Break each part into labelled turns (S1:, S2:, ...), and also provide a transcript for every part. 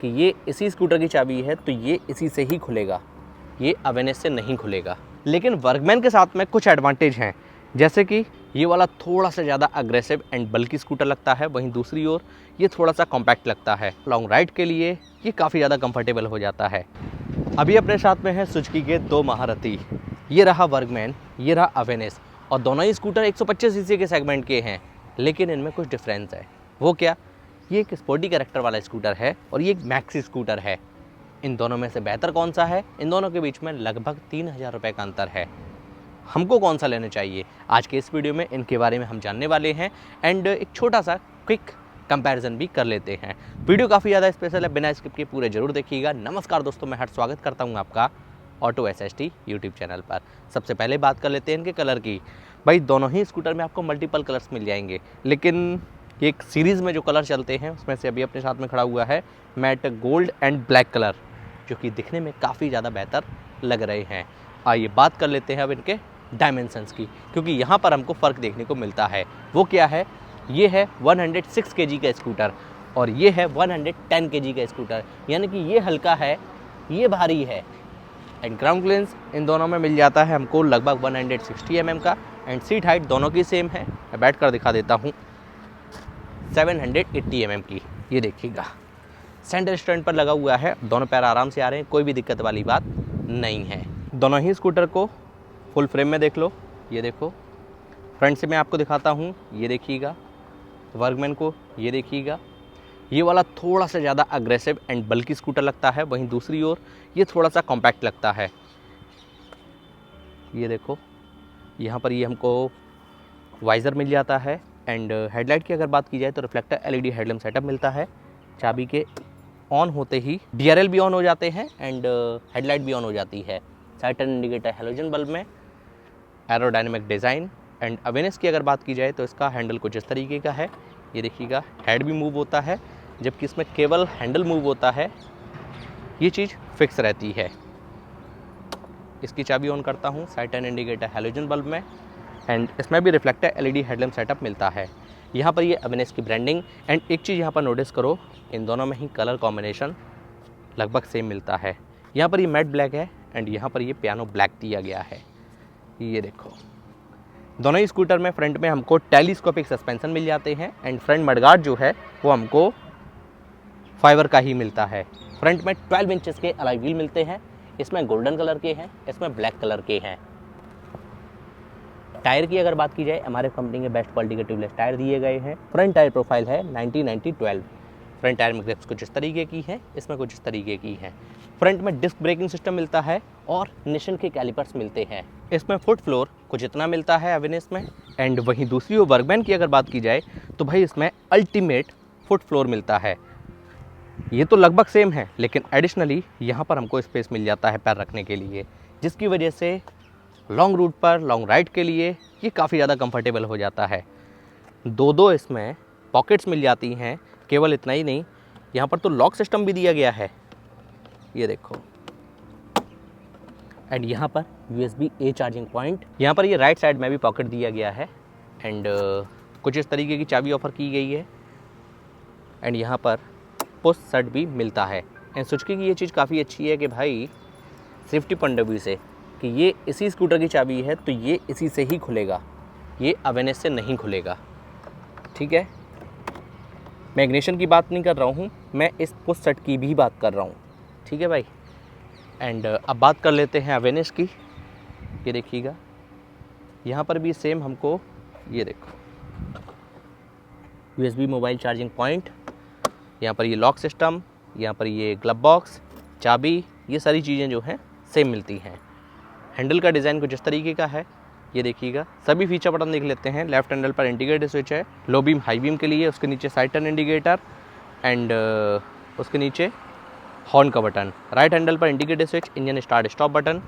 S1: कि ये इसी स्कूटर की चाबी है तो ये इसी से ही खुलेगा, ये अवेनिस से नहीं खुलेगा। लेकिन वर्कमैन के साथ में कुछ एडवांटेज हैं, जैसे कि ये वाला थोड़ा सा ज़्यादा अग्रेसिव एंड बल्कि स्कूटर लगता है, वहीं दूसरी ओर ये थोड़ा सा कॉम्पैक्ट लगता है। लॉन्ग राइड के लिए ये काफ़ी ज़्यादा कंफर्टेबल हो जाता है। अभी अपने साथ में है सुजुकी के दो महारथी, ये रहा वर्कमैन, ये रहा अवेनिस, और दोनों ही स्कूटर 125 सीसी के सेगमेंट के हैं, लेकिन इनमें कुछ डिफरेंस है। वो क्या? ये एक स्पोर्टी कैरेक्टर वाला स्कूटर है और ये एक मैक्सी स्कूटर है। इन दोनों में से बेहतर कौन सा है? इन दोनों के बीच में लगभग 3000 रुपये का अंतर है। हमको कौन सा लेना चाहिए? आज के इस वीडियो में इनके बारे में हम जानने वाले हैं एंड एक छोटा सा क्विक कंपैरिजन भी कर लेते हैं। वीडियो काफ़ी ज़्यादा स्पेशल है, बिना स्किप के पूरे जरूर देखिएगा। नमस्कार दोस्तों, मैं स्वागत करता हूँ आपका ऑटो SST यूट्यूब चैनल पर। सबसे पहले बात कर लेते हैं इनके कलर की। भाई दोनों ही स्कूटर में आपको मल्टीपल कलर्स मिल जाएंगे, लेकिन एक सीरीज़ में जो कलर चलते हैं उसमें से अभी अपने साथ में खड़ा हुआ है matte gold and black colour, जो कि दिखने में काफ़ी ज़्यादा बेहतर लग रहे हैं। आइए बात कर लेते हैं अब इनके डायमेंशंस की, क्योंकि यहाँ पर हमको फ़र्क देखने को मिलता है। वो क्या है? ये है 106 kg का स्कूटर और ये है 110 kg का स्कूटर, यानी कि ये हल्का है, ये भारी है। एंड ग्राउंड क्लियरेंस इन दोनों में मिल जाता है हमको लगभग 160 mm का, एंड सीट हाइट दोनों की सेम है। मैं बैठ कर दिखा देता हूँ, 780 mm की। ये देखिएगा सेंटर स्टैंड पर लगा हुआ है, दोनों पैर आराम से आ रहे हैं, कोई भी दिक्कत वाली बात नहीं है। दोनों ही स्कूटर को फुल फ्रेम में देख लो, ये देखो। फ्रंट से मैं आपको दिखाता हूँ, ये देखिएगा। वर्कमैन को ये देखिएगा, ये वाला थोड़ा सा ज़्यादा अग्रेसिव एंड बल्कि स्कूटर लगता है, वहीं दूसरी ओर ये थोड़ा सा कॉम्पैक्ट लगता है। ये देखो, यहाँ पर ये हमको वाइज़र मिल जाता है एंड हेडलाइट की अगर बात की जाए तो रिफ्लेक्टर LED हेडलैम्प सेटअप मिलता है। चाबी के ऑन होते ही DRL भी ऑन हो जाते हैं एंड हेडलाइट भी ऑन हो जाती है। Side turn indicator halogen bulb में, एरोडायनेमिक डिज़ाइन। एंड अवेनिस की अगर बात की जाए तो इसका हैंडल कुछ इस तरीके का है, ये देखिएगा। हेड भी मूव होता है, जबकि इसमें केवल हैंडल मूव होता है, ये चीज़ फिक्स रहती है। इसकी चाबी ऑन करता हूँ, side turn indicator halogen bulb में, एंड इसमें भी रिफ्लेक्टर LED हेडलैम्प सेटअप मिलता है। यहाँ पर ये अवेनिस की ब्रांडिंग। एंड एक चीज़ यहाँ पर नोटिस करो, इन दोनों में ही कलर कॉम्बिनेशन लगभग सेम मिलता है। यहाँ पर ये मैट ब्लैक है एंड यहाँ पर ये पियानो ब्लैक दिया गया है। ये देखो, दोनों ही स्कूटर में फ्रंट में हमको टेलीस्कोपिक सस्पेंशन मिल जाते हैं एंड फ्रंट मडगार्ड जो है वो हमको फाइबर का ही मिलता है। फ्रंट में 12 इंचेस के अलॉय व्हील मिलते हैं, इसमें गोल्डन कलर के हैं, इसमें ब्लैक कलर के हैं। टायर की अगर बात की जाए, हमारे कंपनी के बेस्ट क्वालिटी के ट्यूबलेस टायर दिए गए हैं। फ्रंट टायर प्रोफाइल है 90-90-12। फ्रंट टायर में ग्रिप्स कुछ इस तरीके की है, इसमें कुछ इस तरीके की है। फ्रंट में डिस्क ब्रेकिंग सिस्टम मिलता है और निशन के कैलिपर्स मिलते हैं। इसमें फुट फ्लोर कुछ इतना मिलता है अवेनिस में। एंड वहीं दूसरी ओर वर्कमैन की अगर बात की जाए तो भाई इसमें अल्टीमेट फुट फ्लोर मिलता है। ये तो लगभग सेम है, लेकिन एडिशनली यहाँ पर हमको स्पेस मिल जाता है पैर रखने के लिए, जिसकी वजह से लॉन्ग रूट पर, लॉन्ग राइड के लिए ये काफ़ी ज़्यादा कंफर्टेबल हो जाता है। दो इसमें पॉकेट्स मिल जाती हैं। केवल इतना ही नहीं, यहाँ पर तो लॉक सिस्टम भी दिया गया है, ये देखो। एंड यहाँ पर USB-A चार्जिंग पॉइंट। यहाँ पर ये राइट साइड में भी पॉकेट दिया गया है एंड कुछ इस तरीके की चाबी ऑफर की गई है। एंड यहाँ पर पुश स्टार्ट भी मिलता है। एंड सुजुकी की ये चीज़ काफ़ी अच्छी है कि भाई सेफ्टी पॉइंट ऑफ व्यू से कि ये इसी स्कूटर की चाबी है तो ये इसी से ही खुलेगा, ये अवेनिस से नहीं खुलेगा। ठीक है, मैं इग्निशन की बात नहीं कर रहा हूँ, मैं इस पुश सेट की भी बात कर रहा हूँ। ठीक है भाई। एंड अब बात कर लेते हैं अवेनिस की। ये देखिएगा, यहाँ पर भी सेम हमको, ये देखो, USB मोबाइल चार्जिंग पॉइंट, यहाँ पर ये लॉक सिस्टम, यहाँ पर ये ग्लब बॉक्स, चाबी, ये सारी चीज़ें जो हैं सेम मिलती हैं। हैंडल का डिज़ाइन कुछ इस तरीके का है, ये देखिएगा। सभी फीचर बटन देख लेते हैं। लेफ्ट हैंडल पर इंडिकेटर स्विच है, लो बीम हाई बीम के लिए, उसके नीचे साइड टर्न इंडिकेटर एंड उसके नीचे हॉर्न का बटन। राइट हैंडल पर indicator switch, engine start stop button.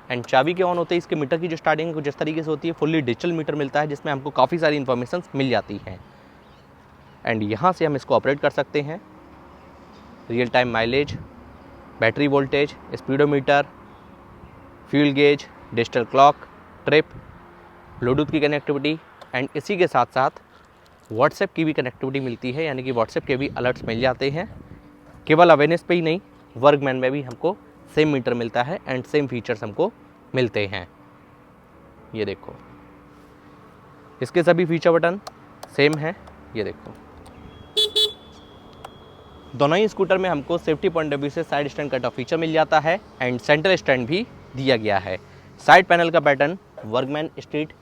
S1: And चाबी के ऑन होते ही इसके मीटर की जो स्टार्टिंग है कुछ इस तरीके से होती है। फुल्ली डिजिटल मीटर मिलता है, जिसमें हमको काफ़ी सारी इन्फॉर्मेशन मिल जाती हैं। एंड यहाँ से हम इसको ऑपरेट कर सकते हैं। Real time mileage, battery voltage, speedometer, fuel gauge, digital clock, trip, Bluetooth की कनेक्टिविटी एंड इसी के साथ साथ व्हाट्सएप की भी कनेक्टिविटी मिलती है, यानी कि व्हाट्सएप के भी अलर्ट्स मिल जाते हैं। केवल अवेनिस पे ही नहीं, वर्गमैन में भी हमको सेम मीटर मिलता है एंड सेम फीचर्स हमको मिलते हैं। ये देखो, इसके सभी फीचर बटन सेम है। ये देखो, दोनों ही स्कूटर में हमको सेफ्टी पॉइंट ऑफ व्यू से side stand cut off feature मिल जाता है एंड सेंटर स्टैंड भी दिया गया है। साइड पैनल का pattern Burgman street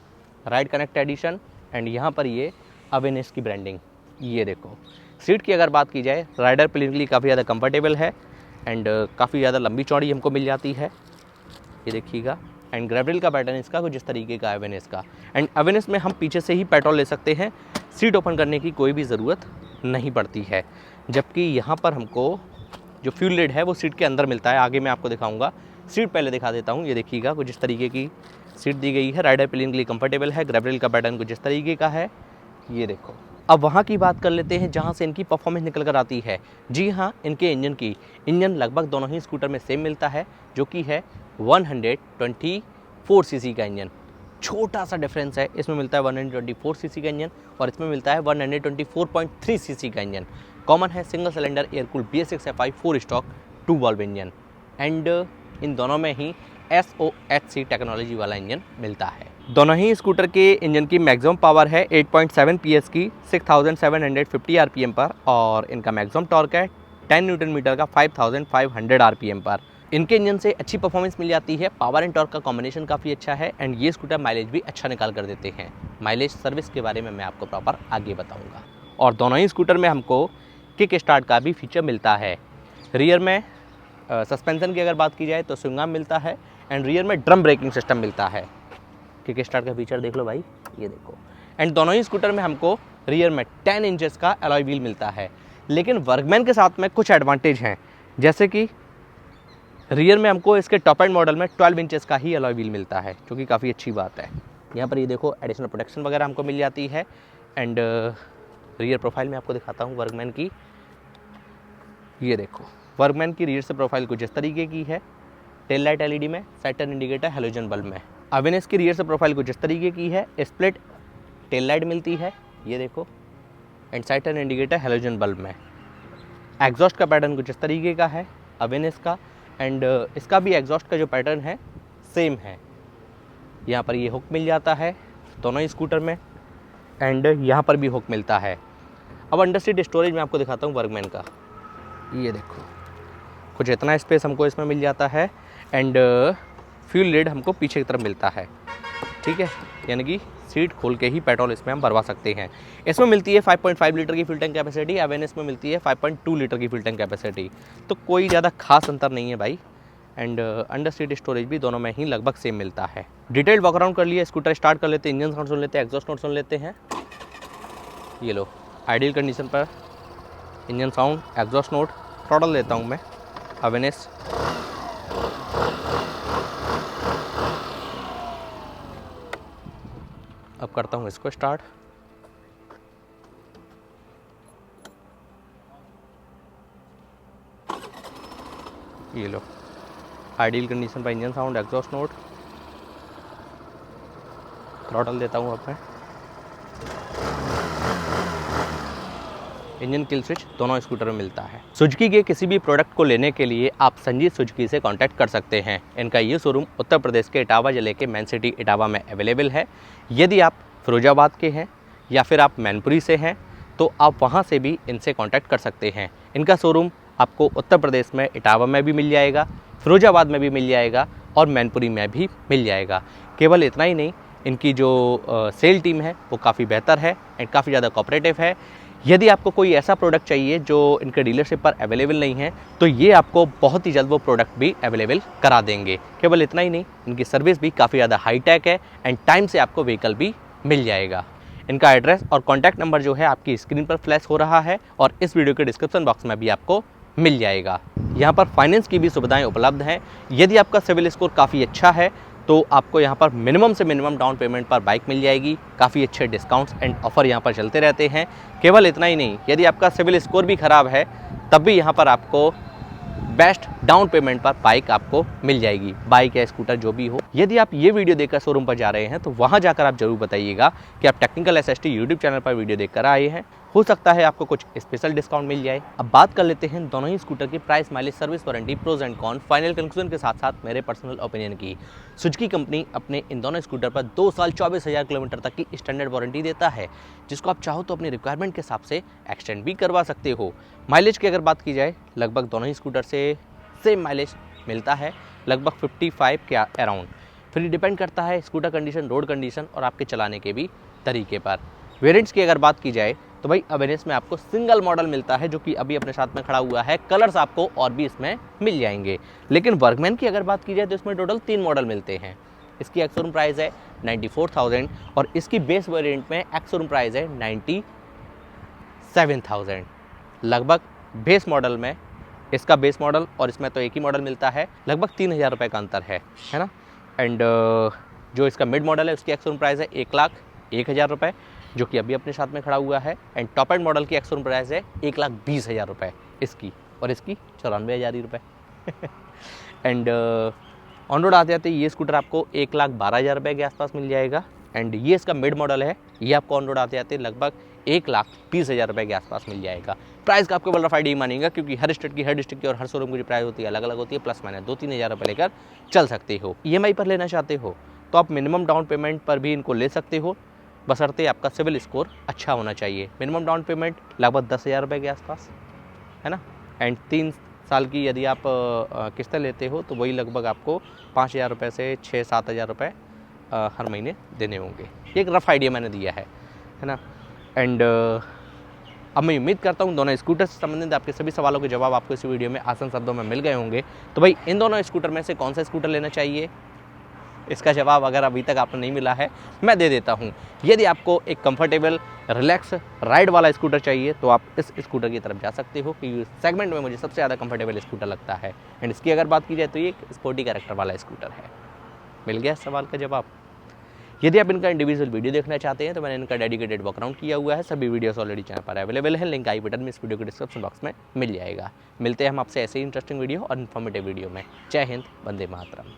S1: ride connect edition and यहाँ पर ये अवेनिस की ब्रांडिंग। ये देखो, सीट की अगर बात की जाए, राइडर प्लेन के लिए काफ़ी ज़्यादा कंफर्टेबल है एंड काफ़ी ज़्यादा लंबी चौड़ी हमको मिल जाती है। ये देखिएगा, एंड ग्रेवल का पैटर्न इसका कुछ इस तरीके का अवेनिस का। एंड अवेनिस में हम पीछे से ही पेट्रोल ले सकते हैं, सीट ओपन करने की कोई भी ज़रूरत नहीं पड़ती है। जबकि यहाँ पर हमको जो फ्यूल लिड है वो सीट के अंदर मिलता है। आगे मैं आपको दिखाऊंगा, सीट पहले दिखा देता हूँ। ये देखिएगा, कुछ इस तरीके की सीट दी गई है, राइडर प्लेन के लिए कंफर्टेबल है। ग्रेवल का पैटर्न कुछ इस तरीके का है। ये देखो, अब वहाँ की बात कर लेते हैं जहाँ से इनकी परफॉर्मेंस निकल कर आती है। जी हाँ, इनके इंजन लगभग दोनों ही स्कूटर में सेम मिलता है, जो कि है 124 सीसी का इंजन। छोटा सा डिफरेंस है, इसमें मिलता है 124 सीसी का इंजन और इसमें मिलता है 124.3 सीसी का इंजन। कॉमन है single cylinder air cooled BS6 FI 4 stock 2 valve engine and in दोनों में ही SOHC टेक्नोलॉजी वाला इंजन मिलता है। दोनों ही स्कूटर के इंजन की मैक्सिमम पावर है 8.7 PS की 6750 RPM पर और इनका मैक्सिमम टॉर्क है 10 न्यूटन मीटर का 5500 RPM पर। इनके इंजन से अच्छी परफॉर्मेंस मिल जाती है, पावर एंड टॉर्क का कॉम्बिनेशन काफ़ी अच्छा है एंड ये स्कूटर माइलेज भी अच्छा निकाल कर देते हैं। माइलेज सर्विस के बारे में मैं आपको प्रॉपर आगे बताऊंगा। और दोनों ही स्कूटर में हमको किक स्टार्ट का भी फीचर मिलता है। रियर में सस्पेंशन की अगर बात की जाए तो स्विंग आर्म मिलता है एंड रियर में ड्रम ब्रेकिंग सिस्टम मिलता है। किक स्टार्ट का फीचर देख लो भाई, ये देखो। एंड दोनों ही स्कूटर में हमको रियर में 10 इंचेस का अलॉय व्हील मिलता है। लेकिन वर्गमैन के साथ में कुछ एडवांटेज हैं, जैसे कि रियर में हमको इसके टॉप एंड मॉडल में 12 इंचेस का ही अलॉय व्हील मिलता है, जो कि काफ़ी अच्छी बात है। यहाँ पर ये देखो, एडिशनल प्रोटेक्शन वगैरह हमको मिल जाती है एंड रियर प्रोफाइल में आपको दिखाता हूँ वर्गमैन की। ये देखो, वर्गमैन की रियर से प्रोफाइल कुछ इस तरीके की है। टेल लाइट LED में, side turn indicator halogen bulb में। अवेनिस की रियर से प्रोफाइल कुछ इस तरीके की है। स्प्लिट टेल लाइट मिलती है, ये देखो, and side turn indicator halogen bulb में। एग्जॉस्ट का पैटर्न कुछ इस तरीके का है अवेनिस का एंड इसका भी एग्जॉस्ट का जो पैटर्न है सेम है। यहाँ पर ये हुक मिल जाता है दोनों ही स्कूटर में एंड यहाँ पर भी हुक मिलता है। अब अंडर सीट स्टोरेज में आपको दिखाता हूँ वर्गमैन का। ये देखो, कुछ इतना स्पेस हमको इसमें मिल जाता है एंड फ्यूल लिड हमको पीछे की तरफ मिलता है, ठीक है, यानी कि सीट खोल के ही पेट्रोल इसमें हम भरवा सकते हैं। इसमें मिलती है 5.5 लीटर की फ्यूल टैंक कैपेसिटी, अवेनिस में मिलती है 5.2 लीटर की फ्यूल टैंक कैपेसिटी। तो कोई ज़्यादा खास अंतर नहीं है भाई एंड अंडर सीट स्टोरेज भी दोनों में ही लगभग सेम मिलता है। डिटेल्ड वॉक अराउंड कर लिए, स्कूटर स्टार्ट कर लेते हैं, इंजन साउंड सुन लेते हैं, एग्जॉस्ट नोट सुन लेते हैं। ये लो, आइडियल कंडीशन पर engine sound, exhaust note. Throttle लेता हूँ मैं अवेनिस। अब करता हूँ इसको स्टार्ट। ये लो, आइडियल कंडीशन पर engine sound, exhaust note. Throttle देता हूँ अब मैं। इंजन किल स्विच दोनों स्कूटर में मिलता है। सुजुकी के किसी भी प्रोडक्ट को लेने के लिए आप संजीत सुजुकी से कांटेक्ट कर सकते हैं। इनका ये शोरूम उत्तर प्रदेश के इटावा जिले के मेन सिटी इटावा में अवेलेबल है। यदि आप फिरोजाबाद के हैं या फिर आप मैनपुरी से हैं तो आप वहाँ से भी इनसे कांटेक्ट कर सकते हैं। इनका शोरूम आपको उत्तर प्रदेश में इटावा में भी मिल जाएगा, फिरोजाबाद में भी मिल जाएगा और मैनपुरी में भी मिल जाएगा। केवल इतना ही नहीं, इनकी जो सेल टीम है वो काफ़ी बेहतर है एंड काफ़ी ज़्यादा कोऑपरेटिव है। यदि आपको कोई ऐसा प्रोडक्ट चाहिए जो इनके डीलरशिप पर अवेलेबल नहीं है तो ये आपको बहुत ही जल्द वो प्रोडक्ट भी अवेलेबल करा देंगे। केवल इतना ही नहीं, इनकी सर्विस भी काफ़ी ज़्यादा हाईटेक है एंड टाइम से आपको व्हीकल भी मिल जाएगा। इनका एड्रेस और कॉन्टैक्ट नंबर जो है आपकी स्क्रीन पर फ्लैश हो रहा है और इस वीडियो के डिस्क्रिप्शन बॉक्स में भी आपको मिल जाएगा। यहाँ पर फाइनेंस की भी सुविधाएं उपलब्ध हैं। यदि आपका सिविल स्कोर काफ़ी अच्छा है तो आपको यहाँ पर मिनिमम से मिनिमम डाउन पेमेंट पर बाइक मिल जाएगी। काफ़ी अच्छे डिस्काउंट्स एंड ऑफर यहाँ पर चलते रहते हैं। केवल इतना ही नहीं, यदि आपका सिविल स्कोर भी ख़राब है तब भी यहाँ पर आपको बेस्ट डाउन पेमेंट पर बाइक आपको मिल जाएगी, बाइक या स्कूटर जो भी हो। यदि आप ये वीडियो देखकर शोरूम पर जा रहे हैं तो वहाँ जाकर आप जरूर बताइएगा कि आप टेक्निकल SST यूट्यूब चैनल पर वीडियो देखकर आए हैं। हो सकता है आपको कुछ स्पेशल डिस्काउंट मिल जाए। अब बात कर लेते हैं दोनों ही स्कूटर की price, mileage, service warranty, pros and con, final conclusion के साथ साथ मेरे पर्सनल ओपिनियन की। सुजुकी कंपनी अपने इन दोनों स्कूटर पर 2 साल 24,000 किलोमीटर तक की स्टैंडर्ड वारंटी देता है, जिसको आप चाहो तो अपनी रिक्वायरमेंट के हिसाब से एक्सटेंड भी करवा सकते हो। माइलेज की अगर बात की जाए, लगभग दोनों ही स्कूटर से सेम माइलेज मिलता है, लगभग 55 के अराउंड। फिर डिपेंड करता है स्कूटर कंडीशन, रोड कंडीशन और आपके चलाने के भी तरीके पर। वेरिएंट्स की अगर बात की जाए तो भाई अवेनियस में आपको सिंगल मॉडल मिलता है, जो कि अभी अपने साथ में खड़ा हुआ है। कलर्स आपको और भी इसमें मिल जाएंगे। लेकिन वर्कमैन की अगर बात की जाए तो इसमें टोटल 3 मॉडल मिलते हैं। इसकी एक्स-शोरूम प्राइस है 94,000 और इसकी बेस वेरिएंट में एक्स-शोरूम प्राइस है 97,000। लगभग बेस मॉडल में इसका बेस मॉडल और इसमें तो एक ही मॉडल मिलता है, लगभग 3,000 रुपये का अंतर है ना। एंड जो इसका मिड मॉडल है उसकी एक्स-शोरूम प्राइस है 1,01,000 रुपये, जो कि अभी अपने साथ में खड़ा हुआ है। एंड टॉप एंड मॉडल की एक्स-शोरूम प्राइस है 1,20,000 रुपये इसकी, और इसकी 94,000 रुपये। एंड ऑन रोड आते आते ये स्कूटर आपको 1,12,000 रुपये के आसपास मिल जाएगा। एंड ये इसका मिड मॉडल है, ये आपको ऑन रोड आते आते लगभग 1,20,000 रुपये के आसपास मिल जाएगा। प्राइस का आपको रफ आइडिया मानेगा, क्योंकि हर स्टेट की और हर शोरूम की जो प्राइस होती है अलग अलग होती है। प्लस माइनस 2-3 हज़ार रुपये लेकर चल सकते हो। EMI पर लेना चाहते हो तो आप मिनिमम डाउन पेमेंट पर भी इनको ले सकते हो, बशर्ते आपका सिविल स्कोर अच्छा होना चाहिए। मिनिमम डाउन पेमेंट लगभग 10,000 रुपये के आसपास है ना। एंड 3 साल की यदि आप किस्तें लेते हो तो वही लगभग आपको 5,000 रुपये से 6-7 हज़ार रुपये हर महीने देने होंगे। एक रफ आइडिया मैंने दिया है ना। एंड अब मैं उम्मीद करता हूँ दोनों स्कूटर से संबंधित आपके सभी सवालों के जवाब आपको इस वीडियो में आसान शब्दों में मिल गए होंगे। तो भाई इन दोनों स्कूटर में से कौन सा स्कूटर लेना चाहिए, इसका जवाब अगर अभी तक आपको नहीं मिला है मैं दे देता हूँ। यदि आपको एक कंफर्टेबल रिलैक्स राइड वाला स्कूटर चाहिए तो आप इस स्कूटर की तरफ जा सकते हो, क्योंकि सेगमेंट में मुझे सबसे ज़्यादा कंफर्टेबल स्कूटर लगता है। एंड इसकी अगर बात की जाए तो ये एक स्पोर्टी कैरेक्टर वाला स्कूटर है। मिल गया सवाल का जवाब। यदि आप इनका इंडिविजुअल वीडियो देखना चाहते हैं तो मैंने इनका डेडिकेटेड बैकग्राउंड किया हुआ है। सभी वीडियोस ऑलरेडी चैनल पर अवेलेबल है, लिंक आई बटन में इस वीडियो के डिस्क्रिप्शन बॉक्स में मिल जाएगा। मिलते हैं हम आपसे ऐसे ही इंटरेस्टिंग वीडियो और इन्फॉर्मेटिव वीडियो में। जय हिंद, वंदे मातरम।